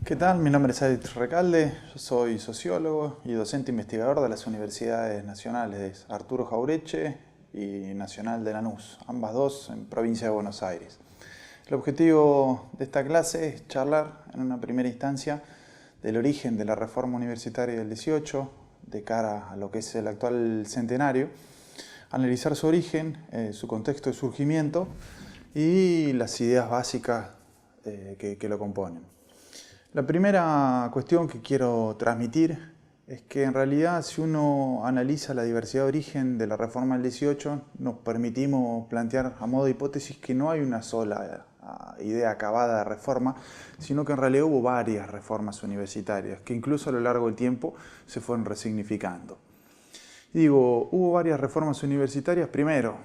¿Qué tal? Mi nombre es Adit Recalde, yo soy sociólogo y docente investigador de las universidades nacionales Arturo Jauretche y Nacional de Lanús, ambas dos en provincia de Buenos Aires. El objetivo de esta clase es charlar en una primera instancia del origen de la reforma universitaria del 18 de cara a lo que es el actual centenario, analizar su origen, su contexto de surgimiento y las ideas básicas que lo componen. La primera cuestión que quiero transmitir es que en realidad si uno analiza la diversidad de origen de la reforma del 18, nos permitimos plantear a modo de hipótesis que no hay una sola idea acabada de reforma, sino que en realidad hubo varias reformas universitarias que incluso a lo largo del tiempo se fueron resignificando. Y digo, hubo varias reformas universitarias, primero,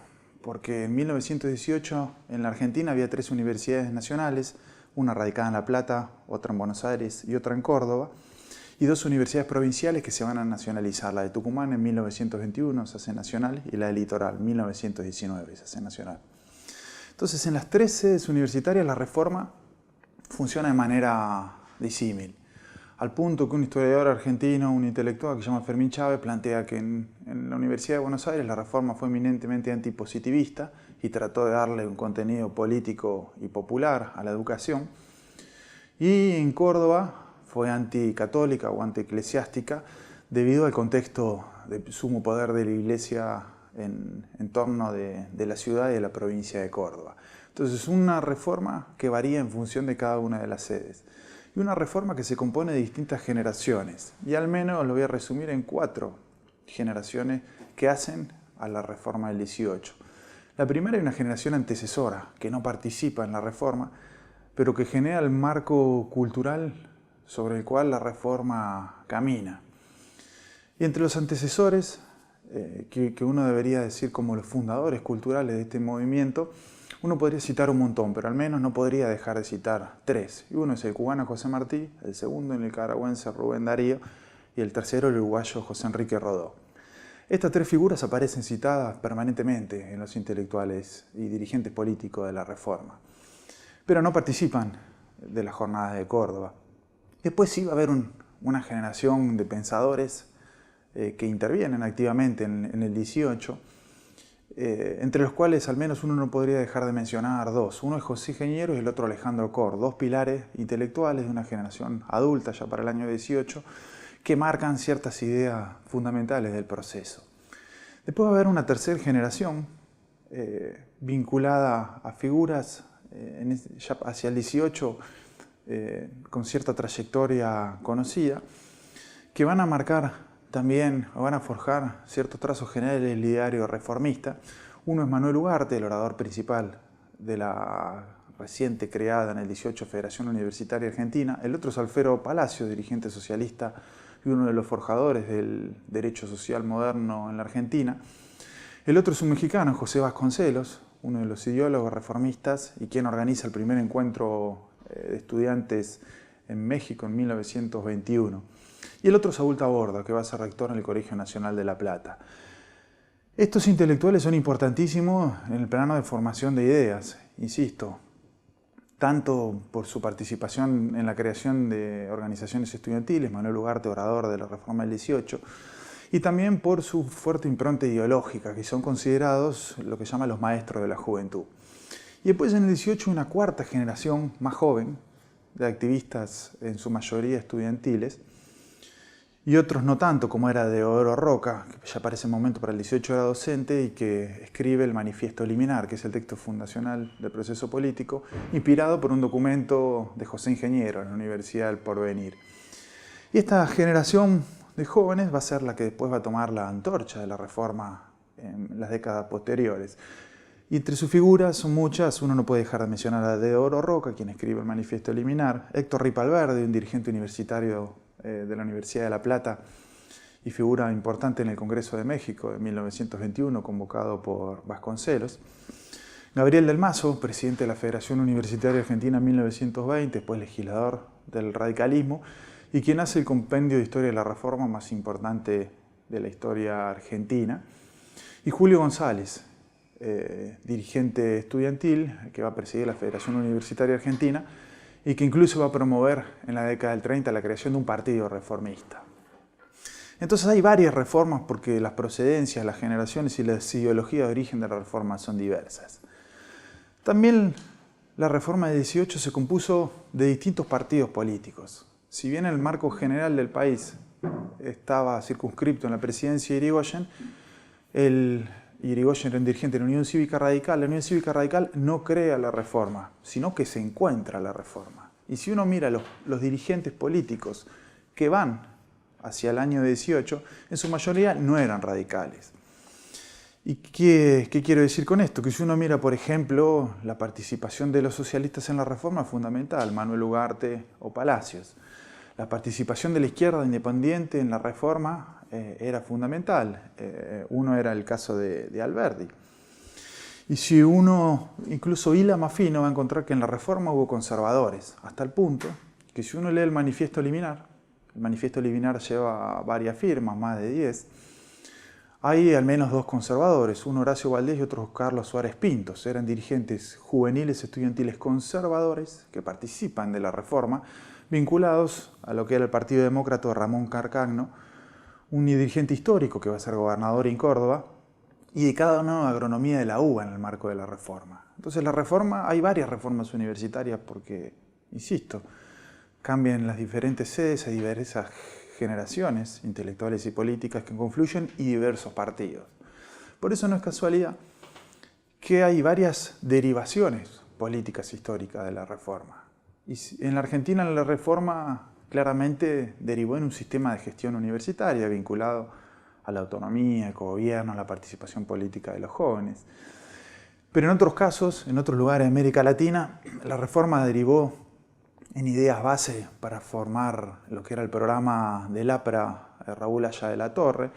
porque en 1918 en la Argentina había 3 universidades nacionales, una radicada en La Plata, otra en Buenos Aires y otra en Córdoba, y 2 universidades provinciales que se van a nacionalizar. La de Tucumán en 1921 se hace nacional y la del Litoral 1919 se hace nacional. Entonces en las 3 sedes universitarias la reforma funciona de manera disímil, al punto que un historiador argentino, un intelectual que se llama Fermín Chávez, plantea que en la Universidad de Buenos Aires la reforma fue eminentemente antipositivista y trató de darle un contenido político y popular a la educación. Y en Córdoba fue anticatólica o antieclesiástica debido al contexto de sumo poder de la Iglesia en torno de la ciudad y de la provincia de Córdoba. Entonces, una reforma que varía en función de cada una de las sedes. Y una reforma que se compone de distintas generaciones. Y al menos lo voy a resumir en 4 generaciones que hacen a la reforma del 18. La primera es una generación antecesora, que no participa en la reforma, pero que genera el marco cultural sobre el cual la reforma camina. Y entre los antecesores, que uno debería decir como los fundadores culturales de este movimiento, uno podría citar un montón, pero al menos no podría dejar de citar 3. Y uno es el cubano José Martí, el segundo el nicaragüense Rubén Darío y el tercero el uruguayo José Enrique Rodó. Estas 3 figuras aparecen citadas permanentemente en los intelectuales y dirigentes políticos de la reforma, pero no participan de las jornadas de Córdoba. Después sí va a haber una generación de pensadores que intervienen activamente en el 18, entre los cuales al menos uno no podría dejar de mencionar 2. Uno es José Ingeniero y el otro Alejandro Cor, 2 pilares intelectuales de una generación adulta ya para el año 18, que marcan ciertas ideas fundamentales del proceso. Después va a haber una tercera generación vinculada a figuras ya hacia el 18 con cierta trayectoria conocida, que van a marcar también, o van a forjar ciertos trazos generales del ideario reformista. Uno es Manuel Ugarte, el orador principal de la reciente creada en el 18 Federación Universitaria Argentina. El otro es Alfredo Palacio, dirigente socialista y uno de los forjadores del derecho social moderno en la Argentina. El otro es un mexicano, José Vasconcelos, uno de los ideólogos reformistas y quien organiza el primer encuentro de estudiantes en México en 1921. Y el otro es Saúl Taborda, que va a ser rector en el Colegio Nacional de La Plata. Estos intelectuales son importantísimos en el plano de formación de ideas, insisto, tanto por su participación en la creación de organizaciones estudiantiles, Manuel Ugarte, orador de la Reforma del 18, y también por su fuerte impronta ideológica, que son considerados lo que llaman los maestros de la juventud. Y después en el 18 una cuarta generación más joven, de activistas en su mayoría estudiantiles, y otros no tanto, como era Deodoro Roca, que ya para ese momento, para el 18 era docente y que escribe el Manifiesto Liminar, que es el texto fundacional del proceso político, inspirado por un documento de José Ingeniero en la Universidad del Porvenir. Y esta generación de jóvenes va a ser la que después va a tomar la antorcha de la reforma en las décadas posteriores. Y entre sus figuras son muchas, uno no puede dejar de mencionar a Deodoro Roca, quien escribe el Manifiesto Liminar, Héctor Ripalverde, un dirigente universitario de la Universidad de La Plata y figura importante en el Congreso de México de 1921, convocado por Vasconcelos. Gabriel del Mazo, presidente de la Federación Universitaria Argentina en 1920, después legislador del radicalismo, y quien hace el compendio de historia de la reforma más importante de la historia argentina. Y Julio González, dirigente estudiantil que va a presidir la Federación Universitaria Argentina y que incluso va a promover en la década del 30 la creación de un partido reformista. Entonces hay varias reformas porque las procedencias, las generaciones y las ideologías de origen de la reforma son diversas. También la reforma de 18 se compuso de distintos partidos políticos. Si bien el marco general del país estaba circunscripto en la presidencia de Irigoyen, Irigoyen era un dirigente de la Unión Cívica Radical no crea la reforma, sino que se encuentra la reforma. Y si uno mira los dirigentes políticos que van hacia el año 18, en su mayoría no eran radicales. ¿Y qué quiero decir con esto? Que si uno mira, por ejemplo, la participación de los socialistas en la reforma es fundamental, Manuel Ugarte o Palacios. La participación de la izquierda independiente en la reforma era fundamental. Uno era el caso de Alberdi. Y si uno incluso hila más fino, va a encontrar que en la reforma hubo conservadores, hasta el punto que si uno lee el Manifiesto Liminar, el Manifiesto Liminar lleva varias firmas, más de 10, hay al menos dos conservadores, uno Horacio Valdés y otro Carlos Suárez Pintos. Eran dirigentes juveniles estudiantiles conservadores que participan de la reforma, vinculados a lo que era el Partido Demócrata de Ramón Carcagno, un dirigente histórico que va a ser gobernador en Córdoba, y dedicado a una agronomía de la uva en el marco de la reforma. Entonces la reforma, hay varias reformas universitarias porque, insisto, cambian las diferentes sedes, hay diversas generaciones intelectuales y políticas que confluyen y diversos partidos. Por eso no es casualidad que hay varias derivaciones políticas históricas de la reforma. Y en la Argentina la reforma claramente derivó en un sistema de gestión universitaria vinculado a la autonomía, el cogobierno, a la participación política de los jóvenes. Pero en otros casos, en otros lugares de América Latina, la reforma derivó en ideas base para formar lo que era el programa del APRA Raúl Haya de la Torre,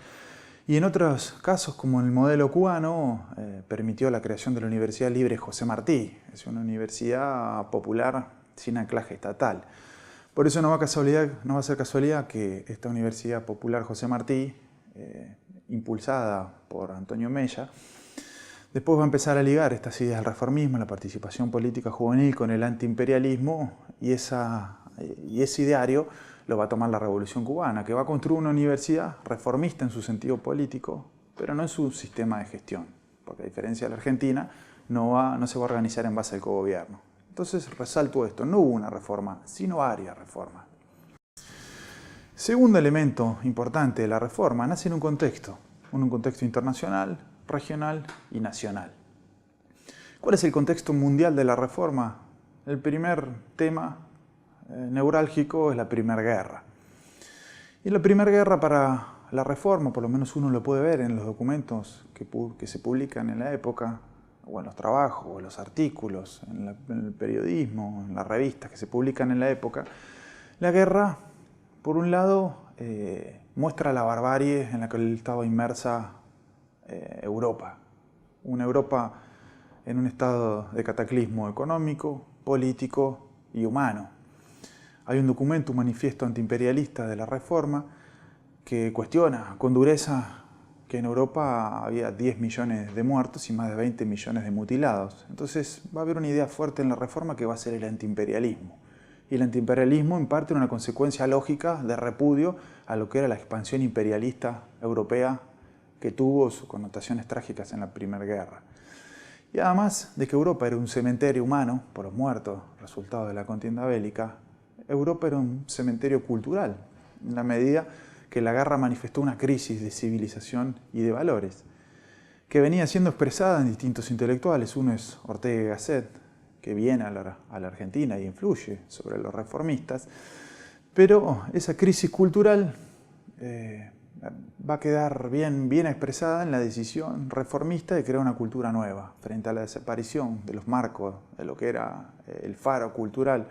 y en otros casos, como en el modelo cubano, permitió la creación de la Universidad Libre José Martí. Es una universidad popular sin anclaje estatal. Por eso no va a ser casualidad que esta Universidad Popular José Martí, impulsada por Antonio Mella, después va a empezar a ligar estas ideas del reformismo, la participación política juvenil con el antiimperialismo, y ese ideario lo va a tomar la Revolución Cubana, que va a construir una universidad reformista en su sentido político, pero no en su sistema de gestión, porque a diferencia de la Argentina, no se va a organizar en base al cogobierno. Entonces resalto esto, no hubo una reforma, sino varias reformas. Segundo elemento importante de la reforma, nace en un contexto internacional, regional y nacional. ¿Cuál es el contexto mundial de la reforma? El primer tema neurálgico es la Primera Guerra. Y la Primera Guerra para la reforma, por lo menos uno lo puede ver en los documentos que se publican en la época, o en los trabajos, o en los artículos, en el periodismo, en las revistas que se publican en la época. La guerra, por un lado, muestra la barbarie en la que estaba inmersa Europa. Una Europa en un estado de cataclismo económico, político y humano. Hay un documento, un manifiesto antiimperialista de la Reforma, que cuestiona con dureza que en Europa había 10 millones de muertos y más de 20 millones de mutilados. Entonces va a haber una idea fuerte en la Reforma que va a ser el antiimperialismo. Y el antiimperialismo en parte una consecuencia lógica de repudio a lo que era la expansión imperialista europea que tuvo sus connotaciones trágicas en la Primera Guerra. Y además de que Europa era un cementerio humano por los muertos, resultado de la contienda bélica, Europa era un cementerio cultural, en la medida que la guerra manifestó una crisis de civilización y de valores, que venía siendo expresada en distintos intelectuales. Uno es Ortega y Gasset, que viene a la Argentina y influye sobre los reformistas, pero esa crisis cultural va a quedar bien expresada en la decisión reformista de crear una cultura nueva, frente a la desaparición de los marcos de lo que era el faro cultural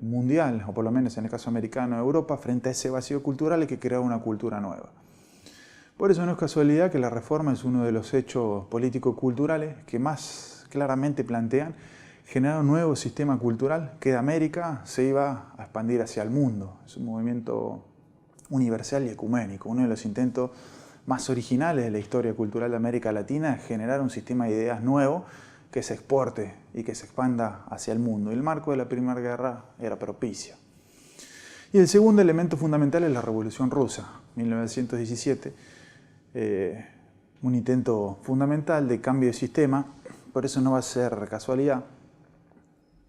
mundial, o por lo menos en el caso americano de Europa, frente a ese vacío cultural hay que crear una cultura nueva. Por eso no es casualidad que la reforma es uno de los hechos político-culturales que más claramente plantean generar un nuevo sistema cultural que de América se iba a expandir hacia el mundo. Es un movimiento universal y ecuménico, uno de los intentos más originales de la historia cultural de América Latina es generar un sistema de ideas nuevo que se exporte y que se expanda hacia el mundo. Y el marco de la Primera Guerra era propicio. Y el segundo elemento fundamental es la Revolución Rusa, 1917, un intento fundamental de cambio de sistema. Por eso no va a ser casualidad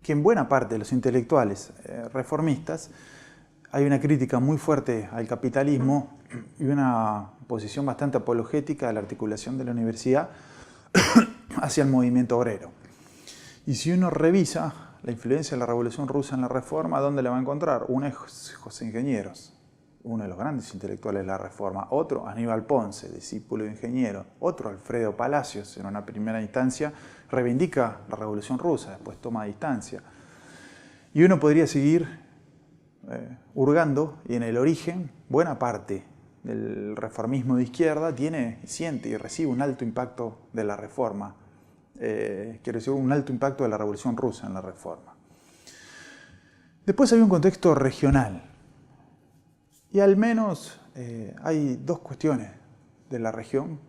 que en buena parte de los intelectuales reformistas hay una crítica muy fuerte al capitalismo y una posición bastante apologética a la articulación de la universidad hacia el movimiento obrero. Y si uno revisa la influencia de la Revolución Rusa en la Reforma, ¿dónde la va a encontrar? Uno es José Ingenieros, uno de los grandes intelectuales de la Reforma. Otro, Aníbal Ponce, discípulo de Ingeniero. Otro, Alfredo Palacios, en una primera instancia reivindica la Revolución Rusa, después toma distancia. Y uno podría seguir hurgando, y en el origen, buena parte del reformismo de izquierda siente y recibe un alto impacto de la Reforma. Quiero decir, un alto impacto de la Revolución Rusa en la Reforma. Después hay un contexto regional. Y al menos hay dos cuestiones de la región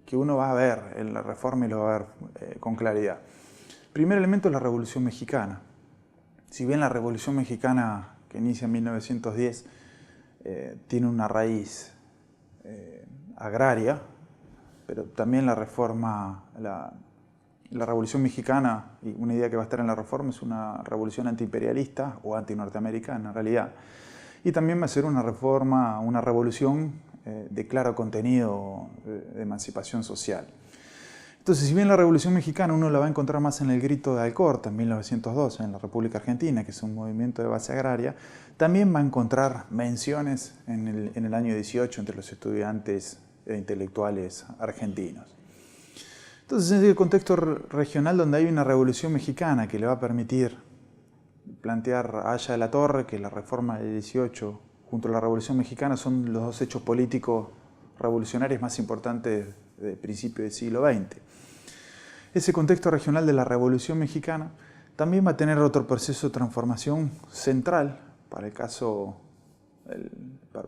que uno va a ver en la Reforma y lo va a ver con claridad. El primer elemento es la Revolución Mexicana. Si bien la Revolución Mexicana, que inicia en 1910, tiene una raíz agraria, pero también la Reforma, la Revolución Mexicana, y una idea que va a estar en la Reforma, es una revolución antiimperialista o antinorteamericana en realidad. Y también va a ser una revolución de claro contenido de emancipación social. Entonces, si bien la Revolución Mexicana uno la va a encontrar más en el Grito de Alcorta, en 1912, en la República Argentina, que es un movimiento de base agraria, también va a encontrar menciones en el año 18 entre los estudiantes e intelectuales argentinos. Entonces, es el contexto regional donde hay una Revolución Mexicana que le va a permitir plantear a Aya de la Torre que la Reforma del 18 junto a la Revolución Mexicana son los dos hechos políticos revolucionarios más importantes del principio del siglo XX. Ese contexto regional de la Revolución Mexicana también va a tener otro proceso de transformación central para el caso,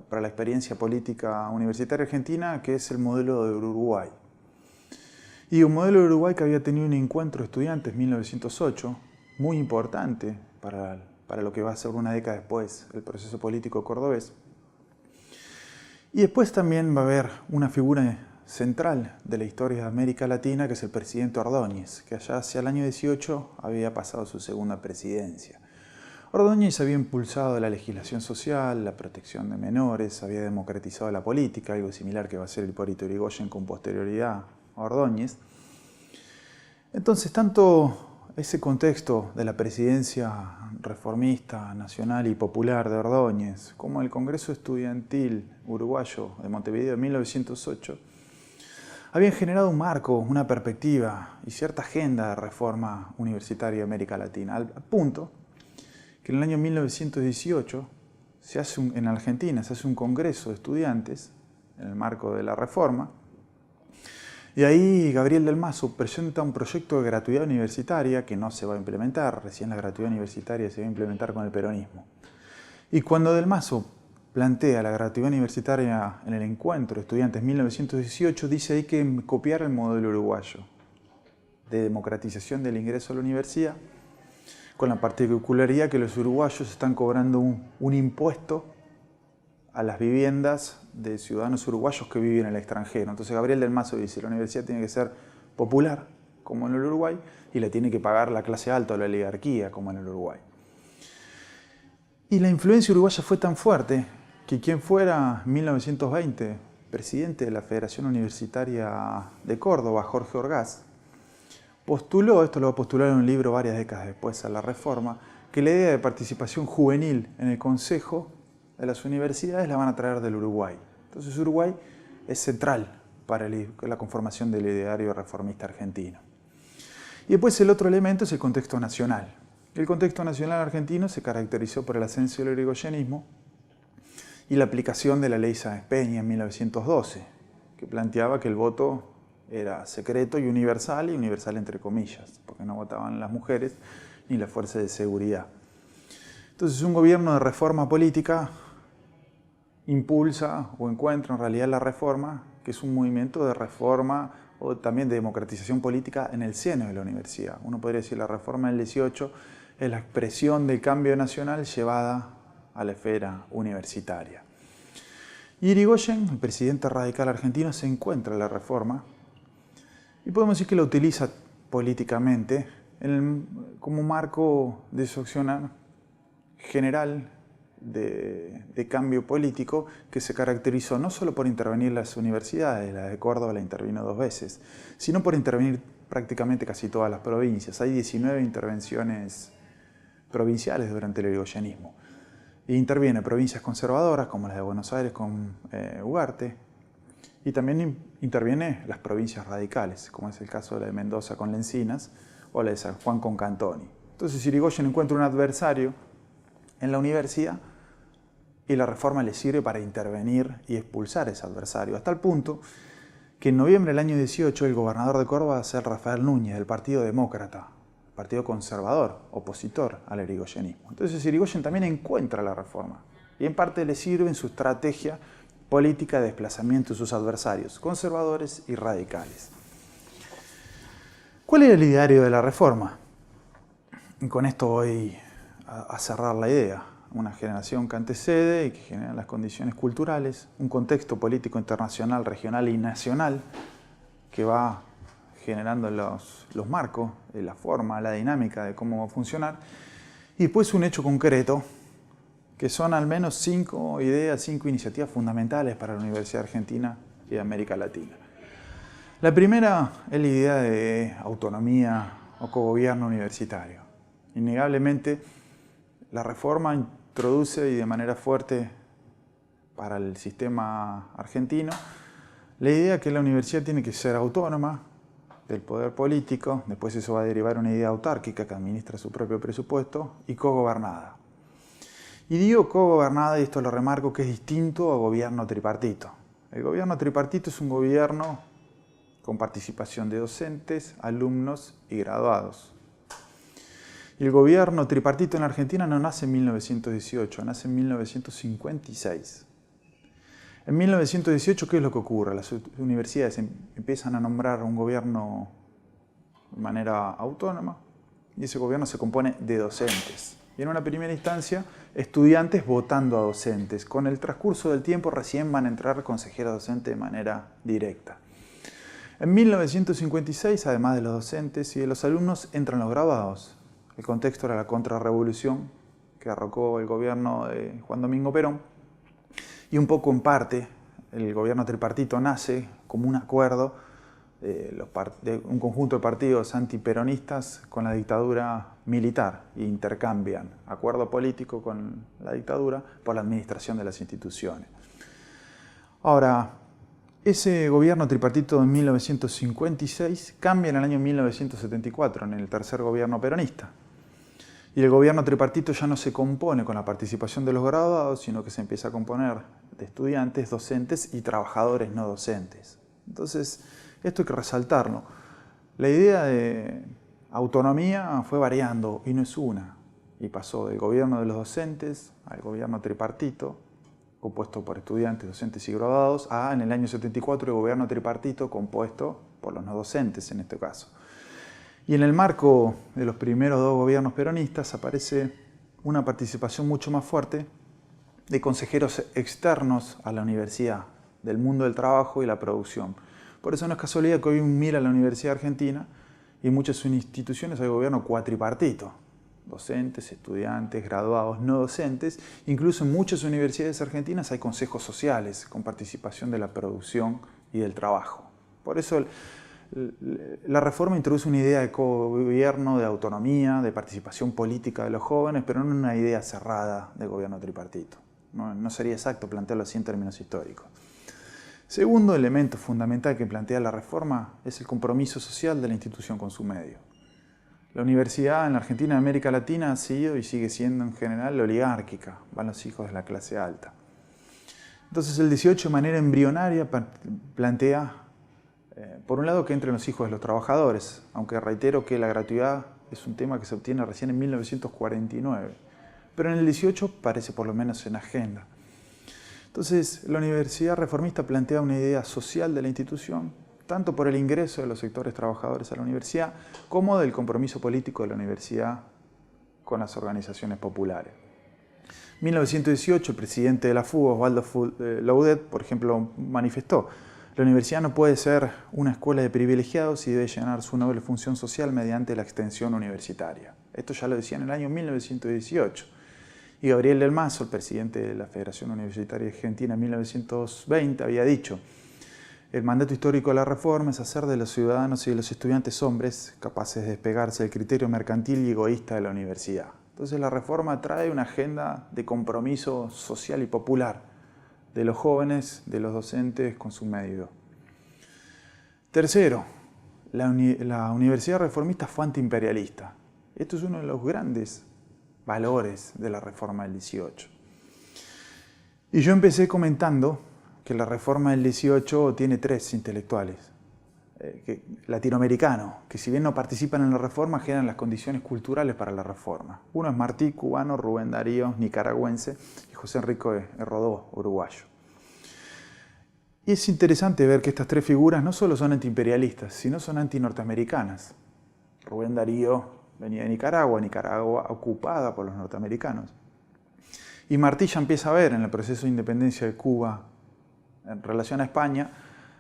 para la experiencia política universitaria argentina, que es el modelo de Uruguay. Y un modelo de Uruguay que había tenido un encuentro de estudiantes en 1908, muy importante para lo que va a ser una década después el proceso político cordobés. Y después también va a haber una figura central de la historia de América Latina, que es el presidente Ordóñez, que allá hacia el año 18 había pasado su segunda presidencia. Ordóñez había impulsado la legislación social, la protección de menores, había democratizado la política, algo similar que va a ser Hipólito Yrigoyen con posterioridad a Ordóñez. Entonces, tanto ese contexto de la presidencia reformista, nacional y popular de Ordóñez, como el Congreso Estudiantil Uruguayo de Montevideo de 1908, habían generado un marco, una perspectiva y cierta agenda de reforma universitaria de América Latina, al punto que en el año 1918 en Argentina se hace un congreso de estudiantes en el marco de la reforma, y ahí Gabriel del Mazo presenta un proyecto de gratuidad universitaria que no se va a implementar, recién la gratuidad universitaria se va a implementar con el peronismo. Y cuando del Mazo plantea la gratuidad universitaria en el encuentro de estudiantes 1918, dice ahí que copiar el modelo uruguayo de democratización del ingreso a la universidad, con la particularidad que los uruguayos están cobrando un impuesto a las viviendas de ciudadanos uruguayos que viven en el extranjero. Entonces Gabriel del Mazo dice, la universidad tiene que ser popular, como en el Uruguay, y la tiene que pagar la clase alta o la oligarquía, como en el Uruguay. Y la influencia uruguaya fue tan fuerte que quien fuera en 1920 presidente de la Federación Universitaria de Córdoba, Jorge Orgaz, postuló, esto lo va a postular en un libro varias décadas después a la Reforma, que la idea de participación juvenil en el Consejo de las universidades la van a traer del Uruguay. Entonces Uruguay es central para la conformación del ideario reformista argentino. Y después el otro elemento es el contexto nacional. El contexto nacional argentino se caracterizó por el ascenso del irigoyenismo y la aplicación de la ley Sáenz Peña en 1912, que planteaba que el voto era secreto y universal entre comillas, porque no votaban las mujeres ni las fuerzas de seguridad. Entonces un gobierno de reforma política impulsa o encuentra en realidad la reforma, que es un movimiento de reforma o también de democratización política en el seno de la universidad. Uno podría decir la reforma del 18 es la expresión del cambio nacional llevada a la esfera universitaria. Y Irigoyen, el presidente radical argentino, se encuentra en la reforma y podemos decir que la utiliza políticamente como marco de su acción general de cambio político que se caracterizó no solo por intervenir las universidades, la de Córdoba la intervino 2 veces, sino por intervenir prácticamente casi todas las provincias. Hay 19 intervenciones provinciales durante el irigoyenismo. Y interviene provincias conservadoras como las de Buenos Aires con Ugarte, y también interviene las provincias radicales, como es el caso de la de Mendoza con Lencinas o la de San Juan con Cantoni. Entonces Irigoyen encuentra un adversario en la universidad y la reforma le sirve para intervenir y expulsar a ese adversario, hasta el punto que en noviembre del año 18 el gobernador de Córdoba va a ser Rafael Núñez, del Partido Demócrata, partido conservador, opositor al irigoyenismo. Entonces Irigoyen también encuentra la reforma y en parte le sirve en su estrategia política de desplazamiento de sus adversarios, conservadores y radicales. ¿Cuál era el ideario de la reforma? Y con esto voy a cerrar la idea. Una generación que antecede y que genera las condiciones culturales, un contexto político internacional, regional y nacional que va generando los marcos, la forma, la dinámica de cómo va a funcionar, y después un hecho concreto, que son al menos 5 ideas, 5 iniciativas fundamentales para la Universidad Argentina y de América Latina. La primera es la idea de autonomía o cogobierno universitario. Innegablemente, la reforma introduce y de manera fuerte para el sistema argentino la idea que la universidad tiene que ser autónoma del poder político, después eso va a derivar una idea autárquica que administra su propio presupuesto, y cogobernada. Y digo cogobernada, y esto lo remarco, que es distinto a gobierno tripartito. El gobierno tripartito es un gobierno con participación de docentes, alumnos y graduados. Y el gobierno tripartito en la Argentina no nace en 1918, nace en 1956. En 1918, ¿qué es lo que ocurre? Las universidades empiezan a nombrar un gobierno de manera autónoma y ese gobierno se compone de docentes. Y en una primera instancia, estudiantes votando a docentes. Con el transcurso del tiempo recién van a entrar consejeros docentes de manera directa. En 1956, además de los docentes y de los alumnos, entran los graduados. El contexto era la contrarrevolución que arrocó el gobierno de Juan Domingo Perón. Y un poco en parte, el gobierno tripartito nace como un acuerdo de un conjunto de partidos antiperonistas con la dictadura militar e intercambian acuerdo político con la dictadura por la administración de las instituciones. Ahora, ese gobierno tripartito de 1956 cambia en el año 1974, en el tercer gobierno peronista. Y el gobierno tripartito ya no se compone con la participación de los graduados, sino que se empieza a componer de estudiantes, docentes y trabajadores no docentes. Entonces, esto hay que resaltarlo. La idea de autonomía fue variando y no es una. Y pasó del gobierno de los docentes al gobierno tripartito, compuesto por estudiantes, docentes y graduados, a, en el año 74, el gobierno tripartito compuesto por los no docentes en este caso. Y en el marco de los primeros 2 gobiernos peronistas aparece una participación mucho más fuerte de consejeros externos a la universidad, del mundo del trabajo y la producción. Por eso no es casualidad que hoy mira la Universidad Argentina y en muchas instituciones hay gobierno cuatripartito. Docentes, estudiantes, graduados, no docentes. Incluso en muchas universidades argentinas hay consejos sociales con participación de la producción y del trabajo. Por eso la reforma introduce una idea de gobierno, de autonomía, de participación política de los jóvenes, pero no una idea cerrada de gobierno tripartito. No sería exacto plantearlo así en términos históricos. Segundo elemento fundamental que plantea la reforma es el compromiso social de la institución con su medio. La universidad en la Argentina y América Latina ha sido y sigue siendo en general oligárquica, van los hijos de la clase alta. Entonces el 18 de manera embrionaria plantea, por un lado, que entren los hijos de los trabajadores, aunque reitero que la gratuidad es un tema que se obtiene recién en 1949, pero en el 18 parece por lo menos en agenda. Entonces la universidad reformista plantea una idea social de la institución tanto por el ingreso de los sectores trabajadores a la universidad, como del compromiso político de la universidad con las organizaciones populares. En 1918, el presidente de la FUBA, Osvaldo Laudet, por ejemplo, manifestó: la universidad no puede ser una escuela de privilegiados y debe llenar su noble función social mediante la extensión universitaria. Esto ya lo decía en el año 1918. Y Gabriel del Mazo, el presidente de la Federación Universitaria Argentina en 1920, había dicho: el mandato histórico de la reforma es hacer de los ciudadanos y de los estudiantes hombres capaces de despegarse del criterio mercantil y egoísta de la universidad. Entonces la reforma trae una agenda de compromiso social y popular de los jóvenes, de los docentes con su medio. Tercero, la universidad reformista fue antiimperialista. Esto es uno de los grandes valores de la reforma del 18. Y yo empecé comentando que la reforma del 18 tiene tres intelectuales latinoamericanos, que si bien no participan en la reforma, generan las condiciones culturales para la reforma. Uno es Martí, cubano; Rubén Darío, nicaragüense; y José Enrique Rodó, uruguayo. Y es interesante ver que estas tres figuras no solo son antiimperialistas, sino son antinorteamericanas. Rubén Darío venía de Nicaragua ocupada por los norteamericanos. Y Martí ya empieza a ver en el proceso de independencia de Cuba en relación a España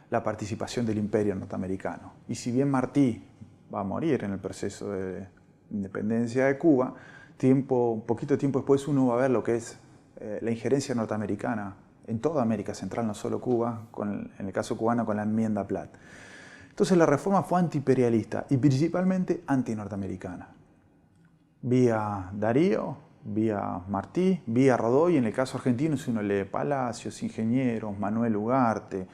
la participación del imperio norteamericano. Y si bien Martí va a morir en el proceso de independencia de Cuba, poquito tiempo después uno va a ver lo que es la injerencia norteamericana en toda América Central, no solo Cuba, en el caso cubano con la enmienda Platt. Entonces la reforma fue antiimperialista y principalmente antinorteamericana. Vía Darío, vía Martí, vía Rodó, y en el caso argentino, si uno lee Palacios, Ingenieros, Manuel Ugarte,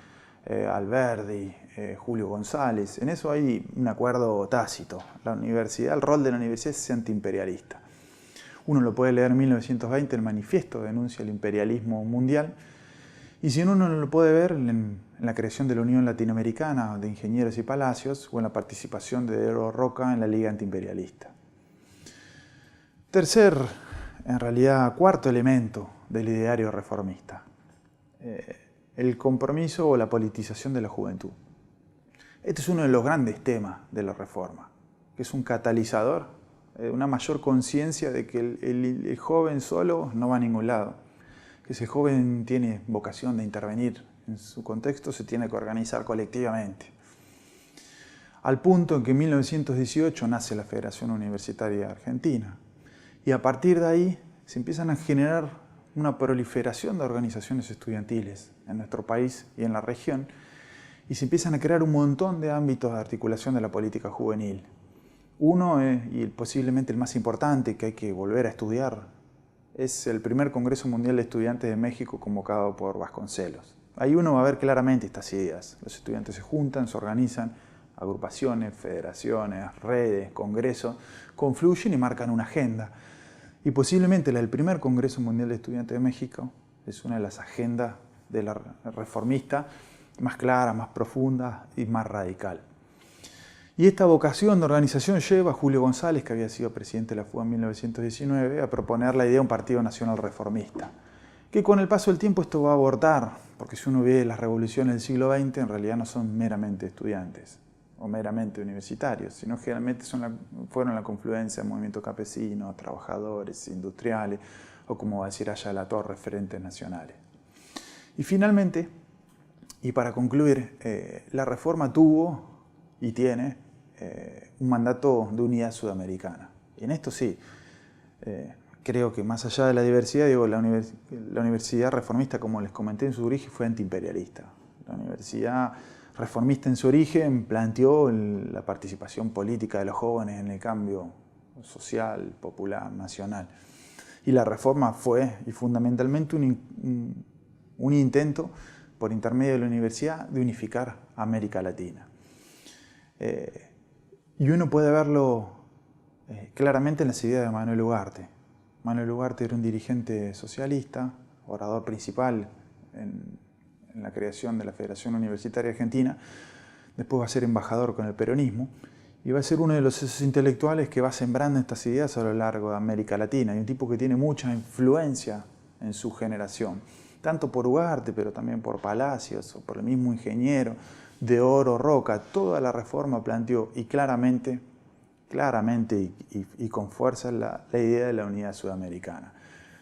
Alberdi, Julio González, en eso hay un acuerdo tácito. El rol de la universidad es antiimperialista. Uno lo puede leer en 1920, el manifiesto denuncia el imperialismo mundial, y si uno no lo puede ver en la creación de la Unión Latinoamericana de Ingenieros y Palacios, o en la participación de Eero Roca en la Liga Antiimperialista. Cuarto elemento del ideario reformista: el compromiso o la politización de la juventud. Este es uno de los grandes temas de la reforma, que es un catalizador, una mayor conciencia de que el joven solo no va a ningún lado, que si el joven tiene vocación de intervenir en su contexto, se tiene que organizar colectivamente. Al punto en que en 1918 nace la Federación Universitaria Argentina, y a partir de ahí se empiezan a generar una proliferación de organizaciones estudiantiles en nuestro país y en la región, y se empiezan a crear un montón de ámbitos de articulación de la política juvenil. Uno, y posiblemente el más importante que hay que volver a estudiar, es el primer Congreso Mundial de Estudiantes de México convocado por Vasconcelos. Ahí uno va a ver claramente estas ideas. Los estudiantes se juntan, se organizan, agrupaciones, federaciones, redes, congresos, confluyen y marcan una agenda. Y posiblemente la del primer Congreso Mundial de Estudiantes de México es una de las agendas de la reformista más clara, más profunda y más radical. Y esta vocación de organización lleva a Julio González, que había sido presidente de la FUBA en 1919, a proponer la idea de un partido nacional reformista, que con el paso del tiempo esto va a abortar, porque si uno ve las revoluciones del siglo XX, en realidad no son meramente estudiantes o meramente universitarios, sino generalmente fueron la confluencia de movimientos campesinos, trabajadores, industriales, o como va a decir Aya de la Torre, frentes nacionales. Y finalmente, y para concluir, la reforma tuvo y tiene un mandato de unidad sudamericana. Y en esto sí, creo que más allá de la diversidad, la universidad reformista, como les comenté en su origen, fue antiimperialista. La universidad reformista en su origen planteó la participación política de los jóvenes en el cambio social, popular, nacional. Y la reforma fue, y fundamentalmente, un intento, por intermedio de la universidad, de unificar América Latina. Y uno puede verlo claramente en las ideas de Manuel Ugarte. Manuel Ugarte era un dirigente socialista, orador principal en la creación de la Federación Universitaria Argentina. Después va a ser embajador con el peronismo y va a ser uno de esos intelectuales que va sembrando estas ideas a lo largo de América Latina. Y un tipo que tiene mucha influencia en su generación, tanto por Ugarte, pero también por Palacios o por el mismo Ingeniero, de oro, roca. Toda la reforma planteó y claramente y con fuerza la idea de la unidad sudamericana.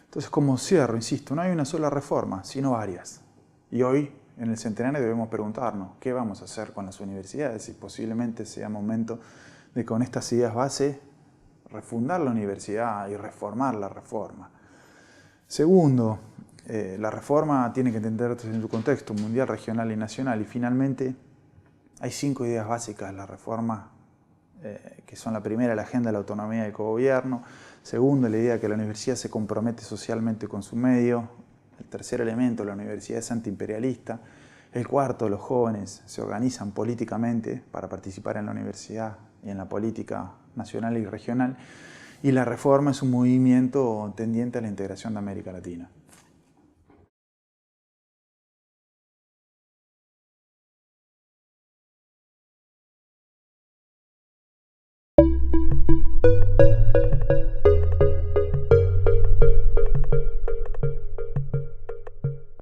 Entonces, como cierro, insisto, no hay una sola reforma, sino varias. Y hoy, en el centenario, debemos preguntarnos qué vamos a hacer con las universidades y posiblemente sea momento de, con estas ideas base, refundar la universidad y reformar la reforma. Segundo, la reforma tiene que entenderse en su contexto mundial, regional y nacional. Y finalmente, hay 5 ideas básicas de la reforma, que son: la primera, la agenda de la autonomía del cogobierno; segundo, la idea de que la universidad se compromete socialmente con su medio; el tercer elemento, la universidad es antiimperialista; el cuarto, los jóvenes se organizan políticamente para participar en la universidad y en la política nacional y regional; y la reforma es un movimiento tendiente a la integración de América Latina.